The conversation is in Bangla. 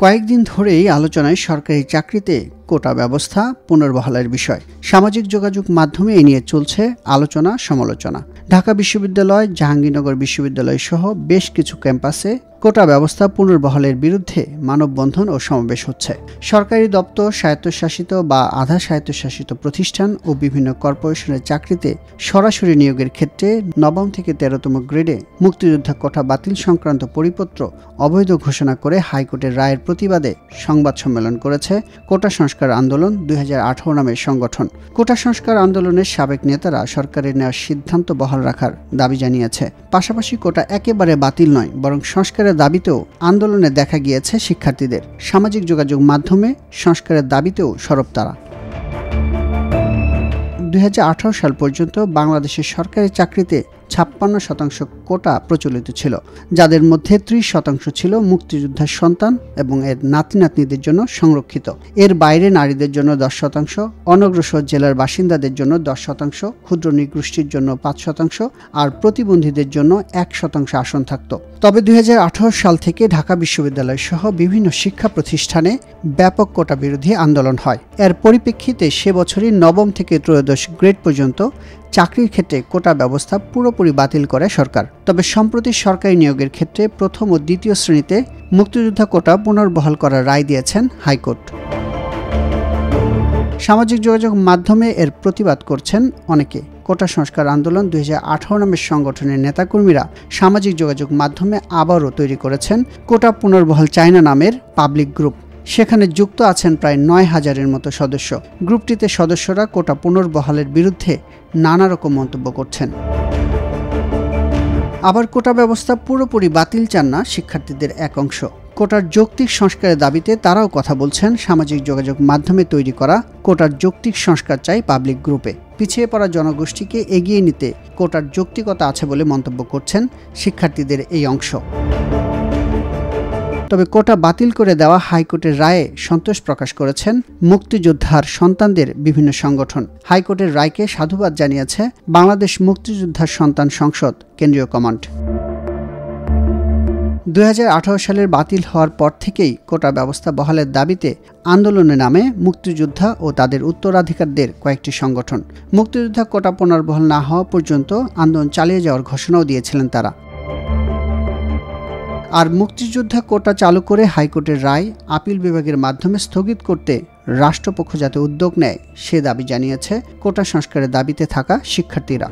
কয়েকদিন ধরেই আলোচনায় সরকারি চাকরিতে কোটা ব্যবস্থা পুনর্বহালের বিষয়। সামাজিক যোগাযোগ মাধ্যমে এ নিয়ে চলছে আলোচনা সমালোচনা। ঢাকা বিশ্ববিদ্যালয়, জাহাঙ্গীরনগর বিশ্ববিদ্যালয় সহ বেশ কিছু ক্যাম্পাসে কোটা ব্যবস্থা পুনর্বহালের বিরুদ্ধে মানববন্ধন ও সমাবেশ হচ্ছে। সরকারি দপ্তর, স্বায়ত্তশাসিত বা আধা স্বায়ত্তশাসিত প্রতিষ্ঠান ও বিভিন্ন কর্পোরেশনের চাকরিতে সরাসরি নিয়োগের ক্ষেত্রে নবম থেকে 13তম গ্রেডে মুক্তিযোদ্ধা কোটা বাতিল সংক্রান্ত পরিপত্র অবৈধ ঘোষণা করে হাইকোর্টের রায়ের প্রতিবাদে সংবাদ সম্মেলন করেছে কোটা সংস্কার আন্দোলন 2018 নামের সংগঠন। কোটা সংস্কার আন্দোলনের সাবেক নেতারা সরকারের নেওয়া সিদ্ধান্ত বহাল রাখার দাবি জানিয়েছে। পাশাপাশি কোটা একেবারে বাতিল নয়, বরং সংস্কারের দাবিতেও আন্দোলনে দেখা গিয়েছে শিক্ষার্থীদের। সামাজিক যোগাযোগ মাধ্যমে সংস্কারের দাবিতেও সরব তারা। 2018 সাল পর্যন্ত বাংলাদেশের সরকারি চাকরিতে 56% কোটা প্রচলিত ছিল, যাদের মধ্যে 30% ছিল মুক্তিযোদ্ধার সন্তান এবং এর নাতি নাতনিদের জন্য সংরক্ষিত। এর বাইরে নারীদের জন্য 10%, অনগ্রসর জেলার বাসিন্দাদের জন্য 10%, ক্ষুদ্র নৃগোষ্ঠীর জন্য 5% আর প্রতিবন্ধীদের জন্য 1% আসন থাকত। তবে 2018 সাল থেকে ঢাকা বিশ্ববিদ্যালয় সহ বিভিন্ন শিক্ষা প্রতিষ্ঠানে ব্যাপক কোটা বিরোধী আন্দোলন হয়। এর পরিপ্রেক্ষিতে সে বছরই নবম থেকে ত্রয়োদশ গ্রেড পর্যন্ত চাকরির ক্ষেত্রে কোটা ব্যবস্থা পুরোপুরি বাতিল করে সরকার। তবে সম্প্রতি সরকারি নিয়োগের ক্ষেত্রে প্রথম ও দ্বিতীয় শ্রেণীতে মুক্তিযোদ্ধা কোটা পুনর্বহাল করার রায় দিয়েছেন হাইকোর্ট। সামাজিক যোগাযোগ মাধ্যমে এর প্রতিবাদ করছেন অনেকে। কোটা সংস্কার আন্দোলন 2018 নামের সংগঠনের নেতাকর্মীরা সামাজিক যোগাযোগ মাধ্যমে আবারও তৈরি করেছেন কোটা পুনর্বহাল চায়না নামের পাবলিক গ্রুপ। সেখানে যুক্ত আছেন প্রায় 9,000-এর মতো সদস্য। গ্রুপটিতে সদস্যরা কোটা পুনর্বহালের বিরুদ্ধে নানা রকম মন্তব্য করছেন। আবার কোটা ব্যবস্থা পুরোপুরি বাতিল চান না শিক্ষার্থীদের এক অংশ। কোটার যৌক্তিক সংস্কারের দাবিতে তারাও কথা বলছেন। সামাজিক যোগাযোগ মাধ্যমে তৈরি করা কোটার যৌক্তিক সংস্কার চাই পাবলিক গ্রুপে। পিছিয়ে পড়া জনগোষ্ঠীকে এগিয়ে নিতে কোটার যৌক্তিকতা আছে বলে মন্তব্য করছেন শিক্ষার্থীদের এই অংশ। তবে কোটা বাতিল করে দেওয়া হাইকোর্টের রায়ে সন্তোষ প্রকাশ করেছেন মুক্তিযোদ্ধার সন্তানদের বিভিন্ন সংগঠন। হাইকোর্টের রায়কে সাধুবাদ জানিয়েছে বাংলাদেশ মুক্তিযোদ্ধার সন্তান সংসদ কেন্দ্রীয় কমান্ড। 2018 সালের বাতিল হওয়ার পর থেকেই কোটা ব্যবস্থা বহালের দাবিতে আন্দোলনে নামে মুক্তিযোদ্ধা ও তাদের উত্তরাধিকারদের কয়েকটি সংগঠন। মুক্তিযোদ্ধা কোটা পুনর্বহাল না হওয়া পর্যন্ত আন্দোলন চালিয়ে যাওয়ার ঘোষণাও দিয়েছিলেন তারা। আর মুক্তিযোদ্ধা কোটা চালু করে হাইকোর্টের রায় আপিল বিভাগের মাধ্যমে স্থগিত করতে রাষ্ট্রপক্ষ যাতে উদ্যোগ নেয় সে দাবি জানিয়েছে কোটা সংস্কারের দাবিতে থাকা শিক্ষার্থীরা।